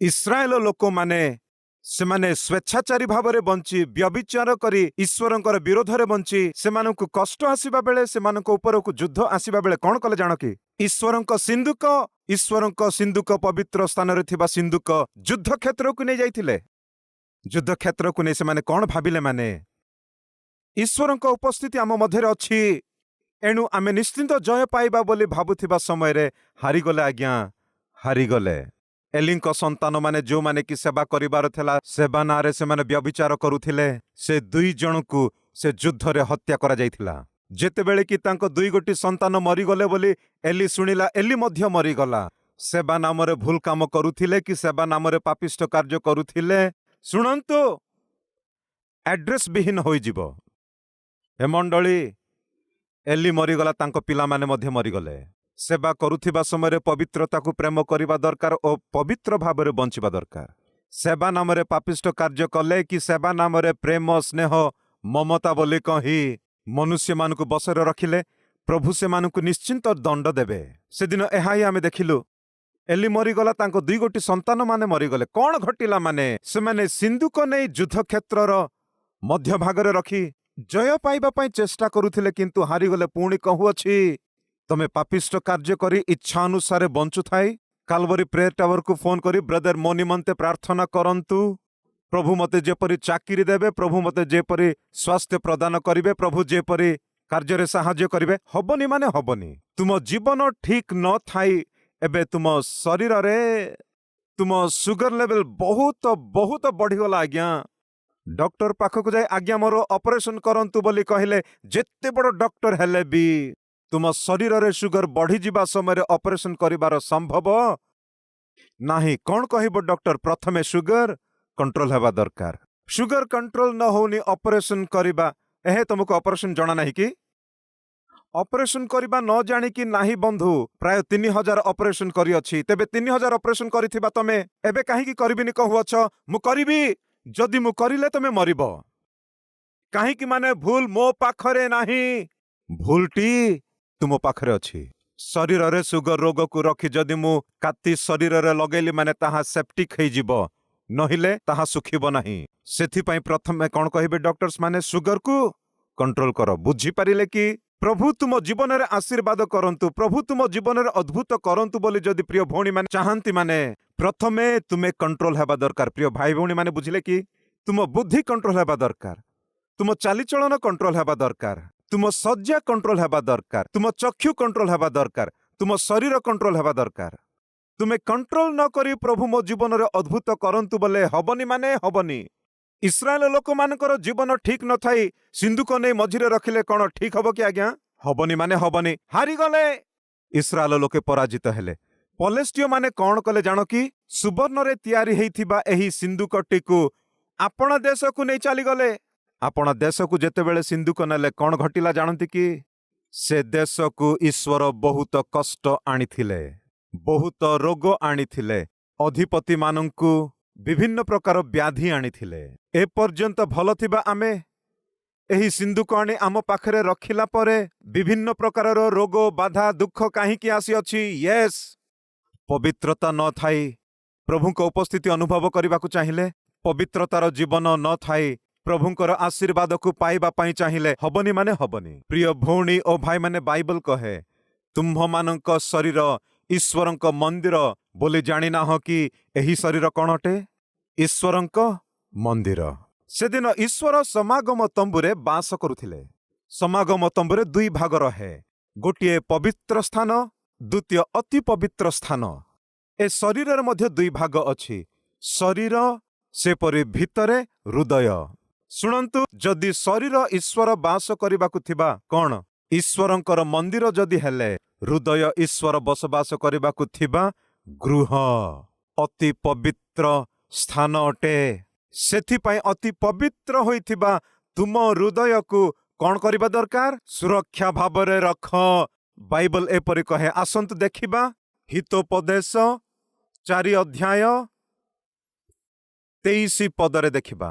इस्राएल लोक माने सेमाने स्वेच्छाचारी भावरे बंची व्यभिचार करी ईश्वरंकर विरोध रे बंची सेमानंकु कष्ट आसीबा बेले सेमानंक उपरकु युद्ध आसीबा बेले कोन कले जानो कि ईश्वरंक सिंधुक पवित्र स्थान रे थिबा सिंधुक युद्ध क्षेत्र को नै जाइथिले। युद्ध क्षेत्र को नै सेमाने कोन भाबिले माने ईश्वरंक उपस्थिति आम मध्यरे अछि एणु आमे निश्चिंत जय पाइबा बोली भाबुथिबा समय रे हारी गले आज्ञा हारी गले। एलिंक संतान माने जो माने कि सेवा करिबार थेला सेवा नारे से माने व्यभिचार करुथिले से दुई जनकु से युद्ध रे हत्या करा जाइथिला। जेतेबेले कि तांको दुई गोटी संतान मरी गले बोली एली सुनिला एली मध्य मरी गला। सेवा नाम रे भूल काम करुथिले कि सेवा नाम रे पापिष्ट कार्य करुथिले सुनंतु एड्रेस विहीन होई जिवो। हे मंडली एली मरी गला तांको पिला माने मध्य मरी गले। सेवा करुथिबा समय पवित्रता को प्रेम करिबा दरकार और पवित्र भाव में बंचिबा दरकार। सेवा नाम रे पापिष्ट कार्य कले कि सेवा नाम रे प्रेम स्नेह ममता बोली कही मनुष्य मान को बसरे रखिले प्रभु से मान को निश्चिंत दंड देवे। से दिन एहाई आमे देखिलु एली मरीगला तांको दुई गोटी संतान माने मरीगले। कौन घटिला माने से माने सिंधुक नहीं युद्ध क्षेत्र मध्य भागरे रखी जय पाइबा पई चेष्टा करुथिले किंतु हारीगले। पुणी कहुअछि तमे पापिष्ट कार्य करी इच्छा अनुसार बंचु थाई कालवरी प्रेयर टावर को फोन करी ब्रदर मो निमंते प्रार्थना करंतु प्रभु मते जेपरी चाकरी देवे प्रभु मते जेपरी स्वास्थ्य प्रदान करिवे प्रभु जेपरी कार्य रे सहाय्य करिवे हबनी माने हबनी। तुम जीवन ठीक न थाई एबे तुम शरीर रे तुम सुगर लेवल बहुत बहुत बढ़ी गला आज्ञा डॉक्टर पाखक जाए आज्ञा मोर ऑपरेशन करंतु बोली कहले जेते बड़ डॉक्टर हेले भी तुम शरीर रे सुगर बढ़ी जिबा समय ऑपरेशन करिबार संभव नाही। कौन कहबो डॉक्टर प्रथमे सुगर कंट्रोल हेबा दरकार। सुगर कंट्रोल न होनी ऑपरेशन करिबा एहे तुमको ऑपरेशन जणा नाही कि ऑपरेशन करिबा न जानी कि नाही बंधु प्राय 3000 ऑपरेशन करी अछि तेबे 3000 ऑपरेशन करिथिबा तमे एबे काहे कि करबिनी कहउछ मु करिबी जदि मु करिले तमे मरिबो काहे कि माने भूल मो पाखरे नाही भूलटी तुम पाखरे अछि। शरीर रे सुगर रोग को रखी जदि मु काती शरीर रे लगेली माने ताहा सेप्टिक हेइ जिवो नहिले ताहा सुखिबो नाही। सेथि पई प्रथमे कोन कहिबे डॉक्टर्स माने सुगर को कंट्रोल करो। बुझी पारिले कि प्रभु तुम जीवन रे आशीर्वाद करंतु प्रभु तुम जीवन रे अद्भुत करंतु बोली जदि प्रिय भौणी माने चाहंती माने प्रथमे तुमे कंट्रोल हेबा दरकार। प्रिय भाई भौणी माने बुझिले कि तुम बुद्धि कंट्रोल हेबा दरकार तुम चालीचलन कंट्रोल हेबा दरकार तुम सज्जा कंट्रोल हेबा दरकार तुम चक्षु कंट्रोल हेबा दरकार तुम शरीर कंट्रोल हेबा दरकार। तुमे कंट्रोल न करी प्रभु मो जीवन रे अद्भुत करंतु बोले हबनी माने हबनी। इस्राएल लोक मानकर जीवन ठीक न थाई सिंधु को नहीं मझिरे रखिले कौन ठीक हबो कि आज्ञा हबनी माने हबनी हारी गले। इस्राएल लोके पराजित हेले। पलेस्टियो माने कौन कले जानो कि सुवर्ण रे तैयारी हेइथिबा एही सिंधुकटीकु आपण देश को नहीं चली गले। आपण देश को जेतेबेले सिंधुक नेले कौन घटिला जानती कि से देश को ईश्वर बहुत कष्ट आनिथिले बहुत रोग आनिथिले अधिपति मानंकु विभिन्न प्रकार व्याधि आनिथिले। ए पर्यंत भल थिबा आमे एही सिंधुक आनी आम पाखरे रखिला परे विभिन्न प्रकार रोग बाधा दुख काहीकि आसी अछि। यस पवित्रता न थाई प्रभु को उपस्थिति अनुभव करने को चाहिए पवित्रतार जीवन न थाई प्रभुंकर आशीर्वाद को पाइबा पाई चाहिए हबनी माने हबनी। प्रिय भौणी और भाई माने बाइबल कहे तुम्ह मानक शरीर ईश्वरंक मंदिर बोली जानी ना हो कि एही शरीर कौन अटे ईश्वरंक मंदिर। से दिन ईश्वर समागम तंबुरे बास करुथिले। समागम तंबुरे दुई भाग रहे गोटे पवित्र स्थान द्वितीय अति पवित्र स्थान। ए शरीर मध्य दुई भाग अछि शरीर से परि भितरे हृदय। शुणंतु जदि शरीर ईश्वर बास करबाकु थिबा कौन ईश्वरंकर मंदिर जदि हेले हृदय ईश्वर बसवास करबाकु थिबा गृह अति पवित्र स्थान अटे। सेथिपाई अति पवित्र होइथिबा तुम हृदय को कौन करबा दरकार सुरक्षा भावरे रख। बाइबल एपरि कहे आसंतु देखिबा हितोपदेश 4 अध्याय 23 पदरे देखिबा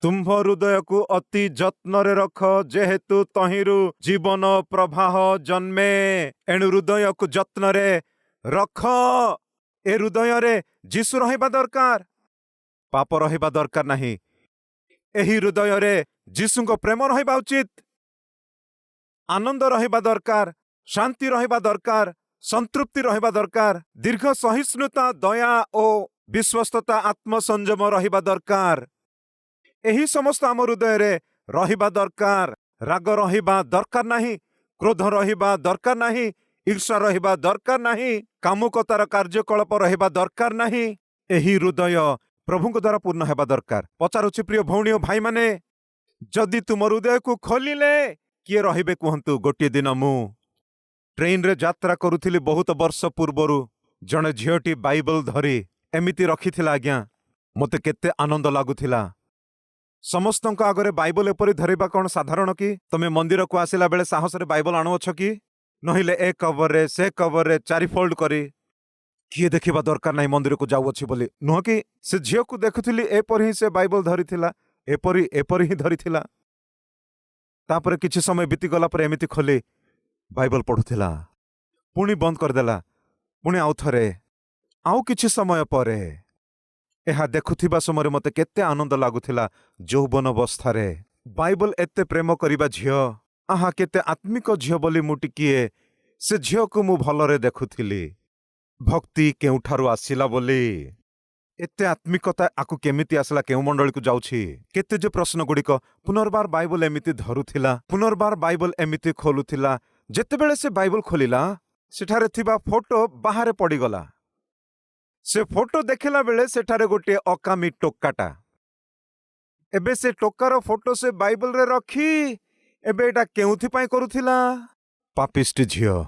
तुम्भ हृदय को अति जत्न रे रख जेहेतु तहिरु जीवन प्रवाह जन्मे एणु हृदय को जत्न रे रख ए हृदय जीशु रहिबा दरकार, पाप रहिबा दरकार नहीं। एही हृदय जीशुଙ୍କ प्रेम रहिबा उचित, आनंद रहिबा दरकार, शांति रहिबा दरकार, संतृप्ति रहिबा दरकार, दीर्घ सहिष्णुता, दया और विश्वस्तता, आत्मसंयम रहिबा दरकार। एही समस्त आम हृदय रहिबा दरकार। राग रहिबा दरकार नहीं, क्रोध रहिबा दरकार नहीं, ईर्षा रहिबा दरकार नहीं, कामुकतार कार्यकलाप रहिबा दरकार नहीं। एही हृदय प्रभुଙ୍କ द्वारा पूर्ण हेबा दरकार। पचारुछि प्रिय भौणी और भाई माने, जदि तुम हृदय को खोलिले किए रहिबे कहंतु। गोटे दिन मु ट्रेन रे यात्रा करुथिली बहुत वर्ष पूर्वरु। जणे झियोटी बाइबल धरी एमिति रखिथिला। आज्ञा मते केते आनंद लागुथिला। समस्तଙ୍କ आगरे बाइबल एपरि धरिबा कौन साधारण कि? तमे मंदिर को आसिला बेले साहस रे बाइबल आणुअछ कि? नहिले ए कवर रे से कवर रे चारि फोल्ड करी किए देखिबा दरकार नहीं मंदिर को जाउअछि बोली नुह कि? से झियो को देखुथिली एपरि ही से बाइबल धरिथिला, एपरि ही धरिथिला। तापरे किछि समय बीती गला पर एमिति खोली बाइबल पढुथिला, पुणी बंद करदेला, पुणी आउ थरे आउ किछि समय परे एहा देखुथिबा समय मते केते आनंद लागुथिला। यौवन अवस्थारे बाइबल एते प्रेम करिबा झियो, आहा केते आत्मिक झियो बोली मु टिकिए से झियो को मु भलरे देखुथिली। भक्ति केउठारु आसिला बोली, एते आत्मिकता आकु केमिति आसला, केउ मंडली को जाउछि? केते जे प्रश्न गुड़िक पुनर्बार बाइबल एमिति धरुथिला, पुनर्बार बाइबल एमिति खोलुथिला। जेतेबेले से बाइबल खोलिला सेठारे थिबा फोटो बाहरे पड़ीगला। से फोटो देखिला बेले सेठारे गोटे अकामी टोकाटा। एबे से टोकार फोटो से बाइबल रे रखी एबे एटा केउथि पाई करुथिला? पापिष्ट झियो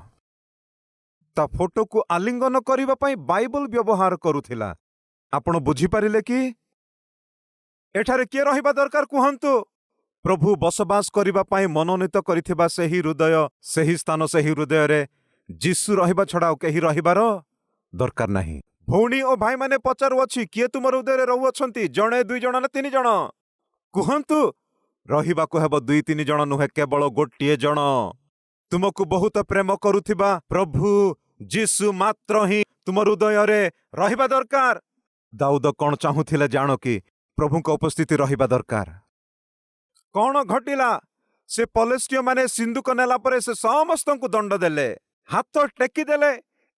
ता फोटो को आलिंगन करिबा पाई बाइबल व्यवहार करुथिला। आपण बुझी पारिले कि एठारे के रहिबा दरकार कुहंतु? प्रभु बसवास करिबा पाई मनोनीत करिथिबा सेही हृदय, सेही स्थान, सेही हृदय रे जीशु रहिबा छडा केही रहिबार दरकार नहीं। भौणी और भाई माने पचारुअछि, किए तुम हृदय रे रहुअछंती? जणे दुई जण ना तीन जण? कुहंतु रहिबा को हेबो दुई तीन जण नुहे, केवल गोटिए जण। तुमको बहुत प्रेम करुथिबा प्रभु जीशु मात्र ही तुम हृदय रे रहिबा दरकार। दाऊद कौन चाहूथिले जानो कि? प्रभु को उपस्थिति रहिबा दरकार। कौन घटिला? से पलेस्टिय माने सिंधुक नेला परे से समस्तंकु दंड देले, हाथ टेकी देले।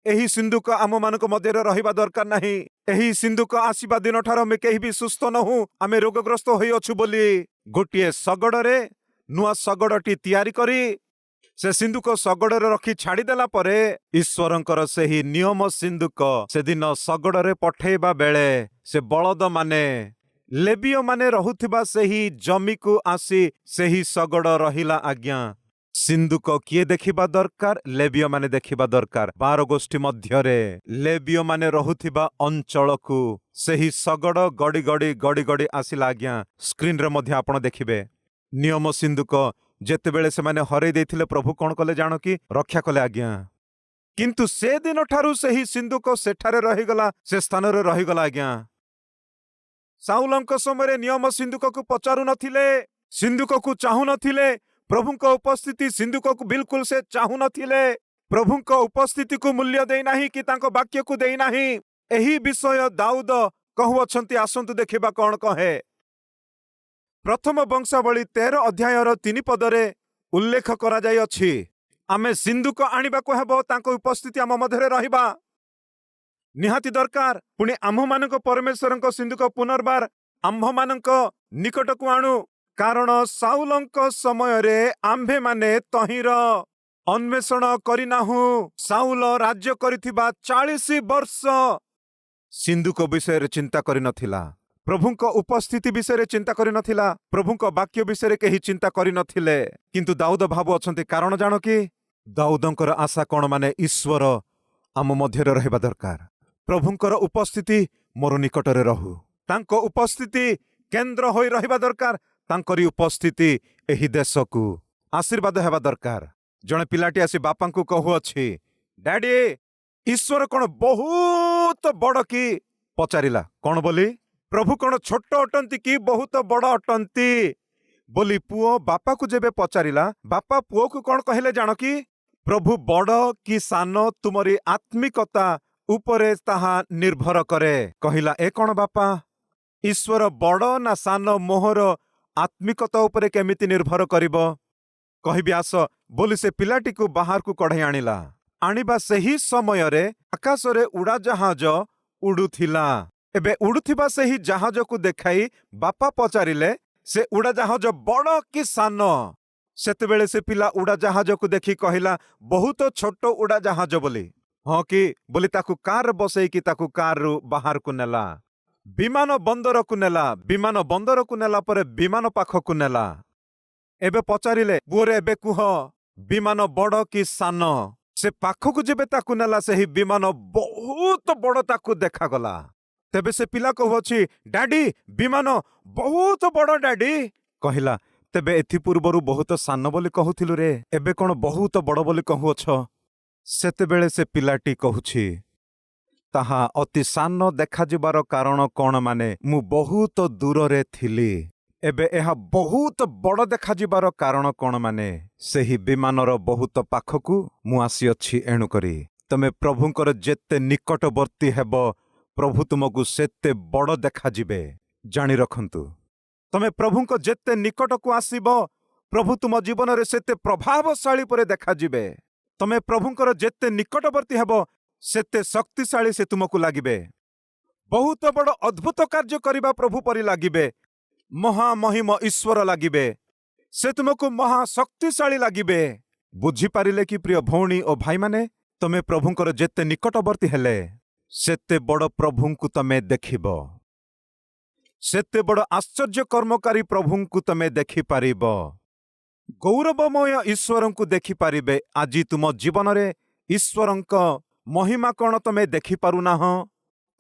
एही सिंधुक आम मानक मध्य रहिबा दरकार नहीं। एही सिंधुक आसीबा दिन ठार आमे केही भी सुस्थ नहु, आमे रोगग्रस्त होई अछु बोली गोटिए सगड़रे नुआ सगड़टी तैयारी करी से सिंधुक सगड़रे रखी छाड़ी देला परे ईश्वरंकर सेही नियम सिंधुक से दिन सगड़रे पठेबा बेले से बलद माने लेबियो माने रहुथिबा सेही जमी को आसी सेही सगड़ रहिला। आज्ञा सिंधुक किए देखिबा दरकार? लेबियो माने देखिबा दरकार। 12 गोष्ठी मध्यरे लेबियो माने रहुथिबा अंचल को सेही सगड़ गड़ी गड़ी गड़ी गड़ी आसिला। आज्ञा स्क्रीन रे मध्य आपण देखिबे नियम सिंधुक जेतेबेले से माने हरै देथिले प्रभु कोन कले जानो कि? रक्षा कले। आज्ञा किंतु से दिन ठारू सेही सिंधुक सेठारे रहिगला, से स्थान रे रहिगला। आज्ञा साउलंक समय नियम सिंधुक को पचारु नथिले, सिंधुक को चाहू नथिले। प्रभुଙ୍କ उपस्थिति सिंधुक को बिल्कुल से चाहू नथिले। प्रभुଙ୍କ उपस्थिति को मूल्य देई नाही कि तांको वाक्य को देई नाही। एही विषय दाऊद कहुअछंती। आसंतु देखिबा कोन कहे। प्रथम वंशावली 13 अध्यायर 3 पदरे उल्लेख करा जाय अछि, आमे सिंधुक आनिबा को हेबो, तांको उपस्थिति आम मध्यरे रहिबा निहाती दरकार। पुणी आम्भ मानक परमेश्वरଙ୍କ सिंधुक पुनर्बार आम्भ मानक निकट को आणु, कारण साउलंक समय रे आम्भे माने तहिर अन्वेषण करिनाहु। साउल राज्य करिथिबा 40 वर्ष सिंधुक विषय रे चिंता करि नथिला, प्रभुଙ୍କ उपस्थिति विषय रे चिंता करि नथिला, प्रभुଙ୍କ वाक्य विषय रे केही चिंता करि नथिले। किंतु दाऊद भाबु अछंती, कारण जानो कि? दाऊदंकर आशा कोन माने ईश्वर आम मध्य रहिबा दरकार। प्रभुंकर उपस्थिति मोर निकटरे रहु, तांको उपस्थिति केंद्र होई रहिबा दरकार। तांकरी उपस्थिति एही देश को आशीर्वाद हेबा दरकार। जणे पिलाटी आसी बापा को कहूअछि, डैडी ईश्वर कोन बहुत बड़ कि? पचारिला कोन बोली? प्रभु कोन छोट अटंती कि बहुत बड़ अटंती बोली पुओ बापा को जेबे पचारिला, बापा पुओ को कोन कहले जानो कि? प्रभु बड़ कि सान तुमरी आत्मिकता उपरे ताहा निर्भर करे। कहिला ए कौन बापा, ईश्वर बड़ ना सान मोहर आत्मिकता उपरे केमिति निर्भर करिबो? कहिबि आस बोली से पिलाटी को बाहर को कढ़ाई आनिला। आनिबा सेही समय रे आकाश रे उड़ाजाहाज उड़ुथिला। एबे उड़ुथिबा सेही जहाज को देखाई बापा पचारिले से उड़ाजाहाज बड़ कि सान? सेतेबेले से पिला उड़ाजाहाज को देखि कहिला बहुत छोट उड़ाजाहाज बोली। हाँ कि बोली ताकू कार बसैकी ताकू कार रु बाहर को नेला, विमान बंदर को नेला, विमान बंदर को नेला परे विमान पाखकु नेला। एबे पचारिले पुअरे एबे कुह विमान बड़ कि सान? से पाखकु जेबे ताकू नेला सेही विमान बहुत बड़ ताकू देखागला। तेबे से पिला कहूछि डैडी विमान बहुत बड़ डैडी। कहिला तेबे एथि पूर्वरु बहुत सान बोली कहूथिलु रे, एबे कोन बहुत बड़ बोली कहूअछ? सेतेबेले से पिलाटी कहूछि ताहा अति सान देखाजिबार कारण कौन माने मु बहुत दूर थिली, एबे एहा बहुत बड़ देखाजिबार कारण कौन माने सेही विमानर बहुत पाखकु मु आसीअछि। एणु करी तमे प्रभुंकर जेते निकटवर्ती हेब प्रभु तुमको सेते बड़ देखाजिबे। जानी रखंतु, तमे प्रभुंक जेते निकटकु आसीब प्रभु तुम जीवन रे सेते प्रभावशाली परे देखाजिबे। तमे प्रभुंकर जेते निकटवर्ती हेब सेते शक्तिशाली से तुमको लागिबे। बहुत बड़ अद्भुत कार्य करिबा प्रभु परि लागिबे। महामहिम ईश्वर लागिबे, से तुमको महाशक्तिशाली लागिबे। बुझी पारिले कि प्रिय भौणी और भाई माने, तमे प्रभुंकर जेते निकटवर्ती हेले सेते बड़ प्रभुंकु तमे देखिब, सेते बड़ आश्चर्य कर्मकारी प्रभुंकु तमे देखि पारिब, गौरवमय ईश्वरंकु देखि पारिबे। आजि तुम जीवन रे ईश्वरंक महिमा कौन तमे देखि पारुनाह,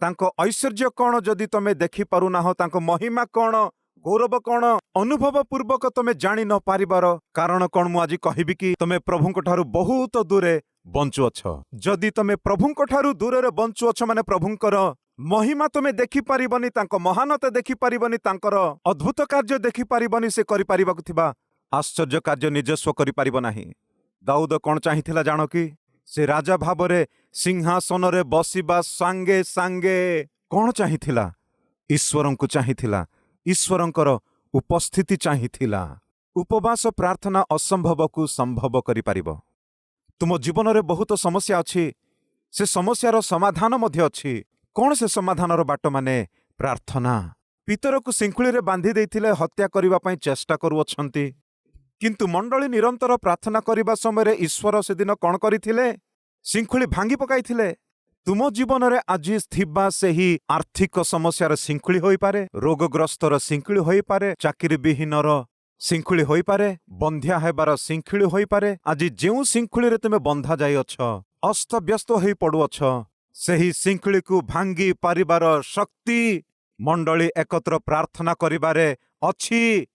तांको ऐश्वर्य कौन जदि तमे देखि पारुनाह, तांको महिमा कौन, गौरव कौन अनुभव पूर्वक तमे जानी न पारिबार कारण कौन मु आज कहिबि कि तमे प्रभुंक ठारू बहुत दूरे बंचुअछ। जदि तमे प्रभुंक ठारू दूरे बंचुअछ माने प्रभुंकर महिमा तमे देखि पारिबनी, तांको महानता देखि पारिबनी, तांकर अद्भुत कार्य देखि पारिबनी, से करि पारिबाकु थिबा आश्चर्य कार्य निजस्व करि पारिब नाही। दाऊद कौन चाहिथिला जानो कि? से राजा भावरे सिंहासन रे बसिबा सांगे सांगे कौन चाहिथिला? ईश्वरंकु चाहिथिला, ईश्वरंकर उपस्थिति चाहिथिला। उपवास प्रार्थना असंभव को संभव करि पारिबो। तुम जीवन रे बहुत समस्या अछि, से समस्यार समाधान मध्य अछि। कौन से समाधानर बाट माने प्रार्थना। पितर को सिंखुली रे बांधी देइथिले हत्या करिबा पई चेष्टा करूअछंती, किंतु मंडली निरंतर प्रार्थना करिबा समय ईश्वर से दिन कौन करिथिले? सिंखुली भांगी पकाइथिले। तुम जीवन रे आज थिबा सेही आर्थिक समस्यार सिंखुली होई पारे, रोगग्रस्तर सिंखुली होई पारे, चाकरी विहीनर सिंखुली होई पारे, बंध्या हेबार सिंखुली होई पारे। आज जेउ सिंखुली रे तुमे बंधा जाई अछ, अस्त व्यस्त होई पडुअछ, सेही सिंखुली को भांगी पारिबार शक्ति मंडली एकत्र प्रार्थना करिबारे अछि।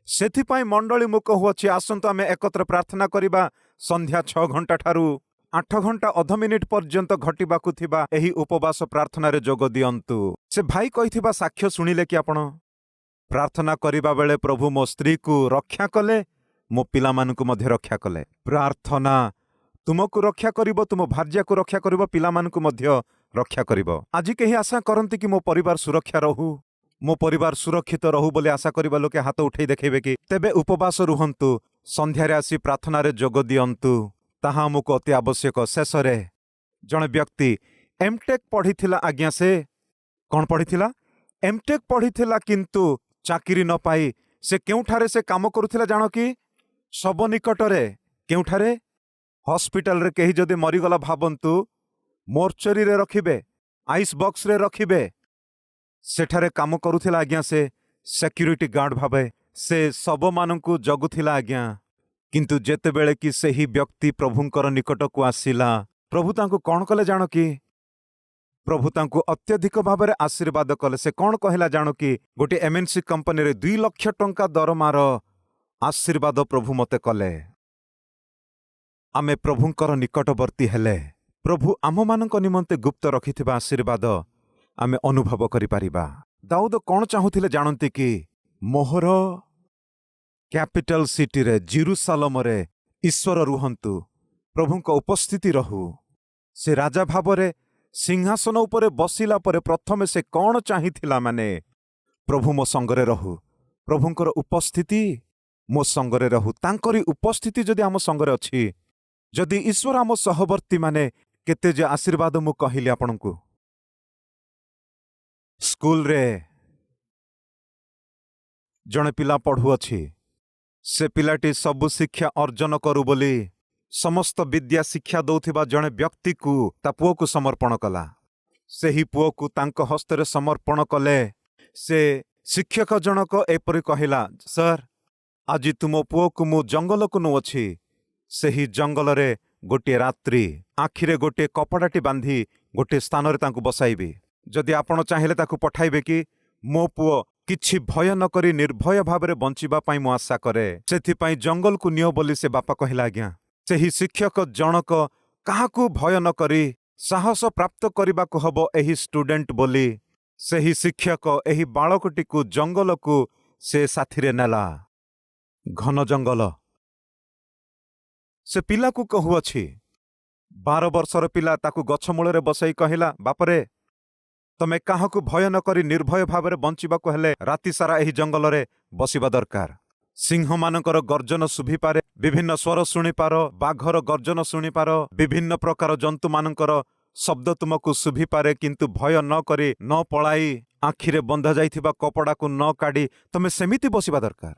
सेथिपाई मंडली मु कहूअछि आसंतु आमे एकत्र प्रार्थना करिबा। संध्या 6 घंटा ठारू 8 घंटा 10 मिनिट पर्यंत घटिबाकु थिबा एही उपवास प्रार्थना रे जोग दियंतु। से भाई कहिथिबा साक्ष्य सुनिले कि आपण प्रार्थना करिबा बेले प्रभु मो स्त्री को रक्षा कले, मो पिला मानकु मध्य रक्षा कले। प्रार्थना तुमको रक्षा करिबो, तुम भार्या को रक्षा करिबो, पिला मानकु मध्य रक्षा करिबो। आज केही आशा करंती कि मो परिवार सुरक्षा रहू, मो परिवार सुरक्षित रहू बोले आशा करिबा लोके हाथ उठेई देखेबे कि? तेबे उपवास रुहंतु, संध्या रे आसी प्रार्थना रे जोग दियंतु, ताहा हमको अति आवश्यक। शेष रे जणे व्यक्ति एमटेक पढ़िथिला। आज्ञा से कौन पढ़िथिला? एमटेक पढ़िथिला, किंतु चाकरी न पाई से केउठारे से काम करुथिला जानो कि? सब निकटरे। केउठारे? हॉस्पिटल रे केही जदि मरिगला भाबंतु, मोर्चरी रे रखिबे, आइस बॉक्स रे रखिबे, सेठारे काम करुथिला। आज्ञा से सिक्यूरिटी गार्ड भाबे से सब मानंकु जगुथिला। आज्ञा किंतु जेतेबेले कि सेही व्यक्ति प्रभुंकर निकट को आसिला, प्रभु तांको कौन कले जानो कि? प्रभु तांको अत्यधिक भाव में आशीर्वाद कले। से कौन कहला जानो कि? गोटे एमएनसी कंपनी रे 2 लाख टंका दरमार आशीर्वाद प्रभु मते कले। आमे प्रभुंकर निकटवर्ती हेले प्रभु आम मानक निमंते गुप्त रखिथिबा आशीर्वाद आमे अनुभव करि पारिबा। दाऊद कौन चाहुथिले जानंती कि? मोहर कैपिटल सिटी रे जेरूसालेम रे ईश्वर रुहंतु, प्रभुंक उपस्थिति रहू। से राजा भावरे सिंहासन उपरे बसिला परे प्रथमे से कौन चाहिथिला माने प्रभु मो संगरे रहु, प्रभुंकर उपस्थिति मो संगरे रहु। तांकरी उपस्थिति जदि आम संगरे अछि, जदि ईश्वर आम सहवर्ती माने केते जे आशीर्वाद मु कहिली आपनकु। स्कूल रे जणे पिला पढ़ुअछि, से पिलाटी सबु शिक्षा अर्जन करू बोली समस्त विद्या शिक्षा दौथिबा जणे व्यक्ति को ता पुओ को समर्पण कला। सेही पुओ को तांक हस्तरे समर्पण कले। से शिक्षक जनक एपरि कहिला, सर आज तुम पुओ को मु जंगल को नउछि, सेही जंगल रे गोटे रात्रि आखिरे गोटे कपड़ाटी बांधी गोटे स्थान रे तांकु बसाइबी। जदि आपण चाहिले ताकु पठाइबे कि मो पुओ किछि भय न करी निर्भय भावरे बंचिबा पाई मु आशा करे, सेथिपाई जंगल को नियो बोली से बापा कहिला। आज्ञा सेही शिक्षक जनक काहाकू भय न करी साहस प्राप्त करबाकू हबो एही स्टूडेंट बोली सेही शिक्षक एही बालकटी को जंगल को से साथीरे नेला। घन जंगल से पिला को कहुअछि। 12 वर्षर पिला ताकू गछ मूଳରେ बसाई कहिला, बापरे तमे काहाकू भय न करी निर्भय भावरे बंचिबाकू हेले राति सारा एही जंगल रे बसिबा दरकार। सिंह मानकर गर्जन शुभिपारे, विभिन्न स्वर शुणिपार, बाघर गर्जन शुणिपार, विभिन्न प्रकार जंतु मानकर शब्द तुमको शुभिपारे, किंतु भय न करी न पलाई आखिरे बंधा जाइथिबा कपड़ा को न काढ़ी तमे सेमिति बसिबा दरकार।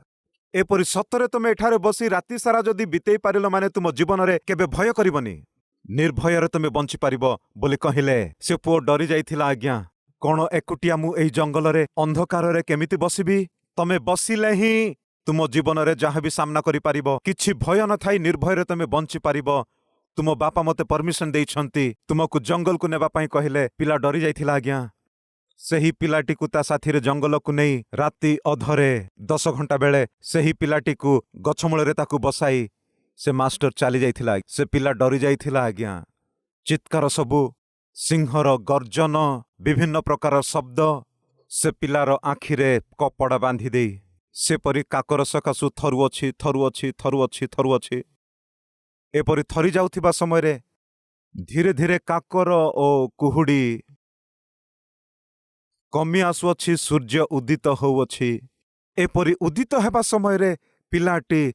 एपरि सतरे तमे एठारे बसी राति सारा जदि बितेई पारिलो माने तुम जीवन रे केबे भय करिबनी, निर्भय तमे बंची पारिबो बोली कहिले। से पुओ डरी जाइथिला, आज्ञा कोन एकुटिया मु एही जंगल रे अंधकार रे केमिति बसिबी? तमे बसिले ही तुम जीवन रे जहाँ भी सामना करि पारिबो, किछि भय न थाई निर्भय रे तमे बंची पारिबो। तुम बापा मते परमिशन देइछंती तुमको जंगल को नेबा पाई कहिले। पिला डरी जाइथिला, आज्ञा सेही पिलाटी को ता साथी रे जंगल को नहीं राति अधरे 10 घंटा बेले सेही पिलाटी को गछमूल रे ताकू बसाई से मास्टर चली जाइथिला। से पिला डरी जाइथिला, आज्ञा चित्कार सबु, सिंहर गर्जन, विभिन्न प्रकार शब्द, से पिलार आखिरे कपड़ा बांधी दे सेपरी काकर सकाशु थरुअछि थरुअछि थरुअछि थरुअछि। एपरी थरी जाउथिबा समय रे धीरे धीरे काकर ओ कुहुड़ी कमी आसुअछि, सूर्य उदित होउअछि। एपरी उदित हेबा समय रे पिलाटी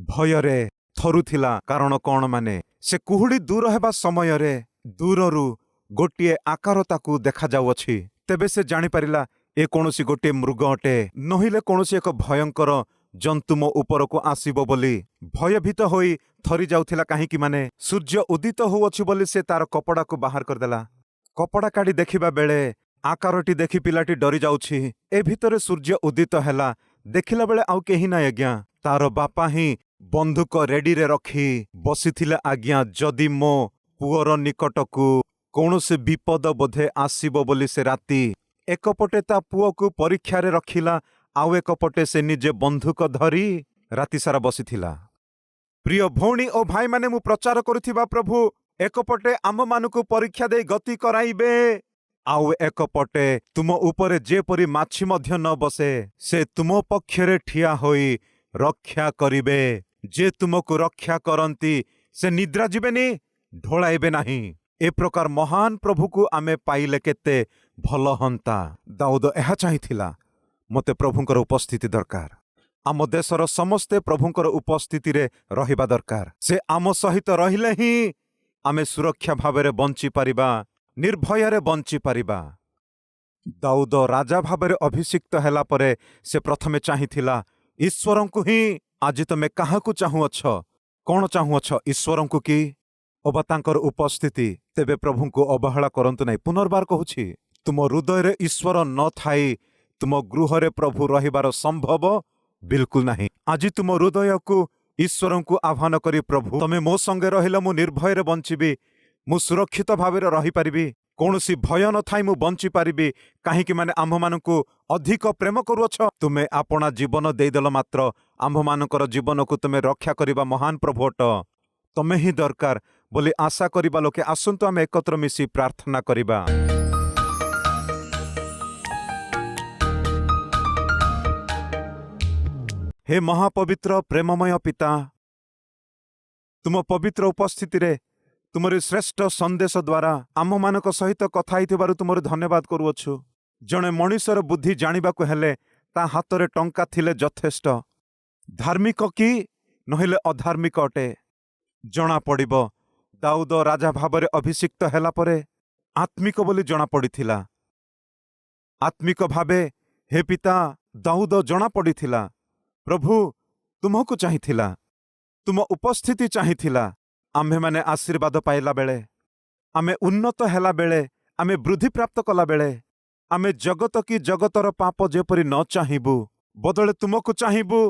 भयरे थरुथिला। कारण कौन माने से कुहुड़ी दूर हेबा समय रे दूररू गोटिए आकार ताकू देखा जाउअछि। तेबे से जानि पारिला ए कौनसी गोटे मृग अटे, नहिले कौनसी एक भयंकर जंतु मो ऊपर को आसीबो बोली भयभीत होई थरी जाउथिला। काहीकि माने सूर्य उदित होउअछि बोली से तार कपड़ा को बाहर करदेला। कपड़ा काढ़ी देखिबा बेले आकारटी देखि पिलाटी डरी जाउछि। ए भितरे सूर्य उदित हैला, देखिला बेले आउ केही ना, आज्ञा तार बापा ही बंधुक रेडी रे रखी बसिथिले। आज्ञा जदि मो पुअर निकटकू कौनसी विपद बोधे आसीबो बोली से राति एकपटे ता पुओ को परीक्षा रे रखिला, आउ एकपटे से निजे बंधुक धरी राति सारा बसिथिला। प्रिय भौणी ओ भाई माने मु प्रचार करुथिबा प्रभु एकपटे आम मानकु परीक्षा दे गति कराइबे, आउ एकपटे तुम उपरे जेपरि माछी मध्य न बसे से तुम पक्षरे ठिया होई रक्षा करिबे। जे तुमको रक्षा करंती से निद्रा जीवेनी, ढोलाइबे नाही। ए प्रकार महान प्रभु को आमे पाइले केते भल हंता। दाऊद एहा चाहिथिला, मते प्रभुंकर उपस्थिति दरकार। आम देशर समस्ते प्रभुंकर उपस्थिति रे रहिबा दरकार। से आम सहित रहिले ही आमे सुरक्षा भावरे बंची पारिबा, निर्भय रे बंची पारिबा। दाऊद राजा भावरे अभिषिक्त हैला परे से प्रथमे चाहिथिला ईश्वरंकु ही। आज तमे काहाकू चाहुअछ? कौन चाहुअछ? ईश्वरंकु की अबा तांकर उपस्थिति? तेबे प्रभु को अवहेला करंतु नहीं। पुनर्बार कहूछि, तुम हृदय रे ईश्वर न थाई तुम गृह रे प्रभु रहिबार संभव बिल्कुल नहीं। आज तुम हृदय को ईश्वर को आह्वान करी, प्रभु तमे मो संगे रहिले मु निर्भय रे बंचिबी, मु सुरक्षित भाव रे रही पारिबी, कौनसी भय न थाई मु बंची पारिबी। काहीकि माने आम्भ मानकु अधिक प्रेम करुअछ। तुमे आपणा जीवन देदेल, मात्र आम्भ मानकर जीवन को तुमे रक्षा करिबा महान प्रभु अट। तमे ही दरकार बोली आशा करिबा लोके आसंतु आमे एकत्र मिसी प्रार्थना करिबा। हे महापवित्र प्रेममय पिता, तुम पवित्र उपस्थिति रे ତୁମରି ଶ୍ରେଷ୍ଠ ସନ୍ଦେଶ ଦ୍ୱାରା ଆମମାନଙ୍କ ସହିତ କଥା ହେଇଥିବାରୁ ତୁମର ଧନ୍ୟବାଦ କରୁଅଛୁ। ଜଣେ ମଣିଷର ବୁଦ୍ଧି ଜାଣିବାକୁ ହେଲେ ତା ହାତରେ ଟଙ୍କା ଥିଲେ ଯଥେଷ୍ଟ। ଧାର୍ମିକ କି ନହେଲେ ଅଧାର୍ମିକ ଅଟେ ଜଣାପଡ଼ିବ। ଦାଉଦ ରାଜା ଭାବରେ ଅଭିଷିକ୍ତ ହେଲା ପରେ ଆତ୍ମିକ ବୋଲି ଜଣାପଡ଼ିଥିଲା। ଆତ୍ମିକ ଭାବେ ହେ ପିତା ଦାଉଦ ଜଣାପଡ଼ିଥିଲା। ପ୍ରଭୁ ତୁମକୁ ଚାହିଁଥିଲା, ତୁମ ଉପସ୍ଥିତି ଚାହିଁଥିଲା। ଆମ୍ଭେମାନେ ଆଶୀର୍ବାଦ ପାଇଲା ବେଳେ, ଆମେ ଉନ୍ନତ ହେଲା ବେଳେ, ଆମେ ବୃଦ୍ଧିପ୍ରାପ୍ତ କଲାବେଳେ, ଆମେ ଜଗତ କି ଜଗତର ପାପ ଯେପରି ନ ଚାହିଁବୁ, ବଦଳେ ତୁମକୁ ଚାହିଁବୁ।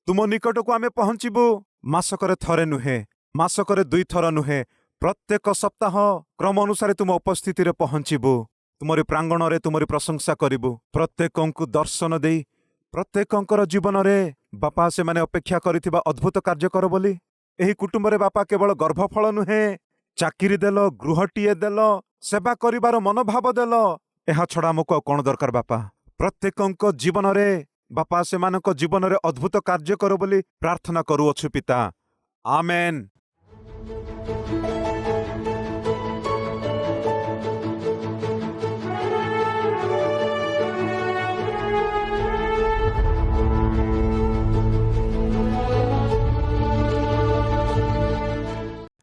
ତୁମ ନିକଟକୁ ଆମେ ପହଞ୍ଚିବୁ। ମାସକରେ ଥରେ ନୁହେଁ, ମାସକରେ 2 ଥର ନୁହେଁ, ପ୍ରତ୍ୟେକ ସପ୍ତାହ କ୍ରମ ଅନୁସାରେ ତୁମ ଉପସ୍ଥିତିରେ ପହଞ୍ଚିବୁ। ତୁମରି ପ୍ରାଙ୍ଗଣରେ ତୁମରି ପ୍ରଶଂସା କରିବୁ। ପ୍ରତ୍ୟେକଙ୍କୁ ଦର୍ଶନ ଦେଇ ପ୍ରତ୍ୟେକଙ୍କର ଜୀବନରେ ବାପା ସେମାନେ ଅପେକ୍ଷା କରିଥିବା ଅଦ୍ଭୁତ କାର୍ଯ୍ୟ କର ବୋଲି। ଏହି କୁଟୁମ୍ବରେ ବାପା କେବଳ ଗର୍ଭଫଳ ନୁହେଁ, ଚାକିରି ଦେଲ, ଗୃହଟିଏ ଦେଲ, ସେବା କରିବାର ମନୋଭାବ ଦେଲ। ଏହା ଛଡ଼ା ଆମକୁ ଆଉ କ'ଣ ଦରକାର ବାପା? ପ୍ରତ୍ୟେକଙ୍କ ଜୀବନରେ ବାପା ସେମାନଙ୍କ ଜୀବନରେ ଅଦ୍ଭୁତ କାର୍ଯ୍ୟ କର ବୋଲି ପ୍ରାର୍ଥନା କରୁଅଛୁ ପିତା। ଆମେନ୍।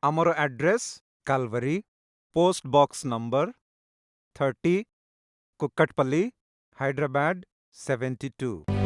ଆମର address Calvary, post box number 30, Kukatpally, Hyderabad 72।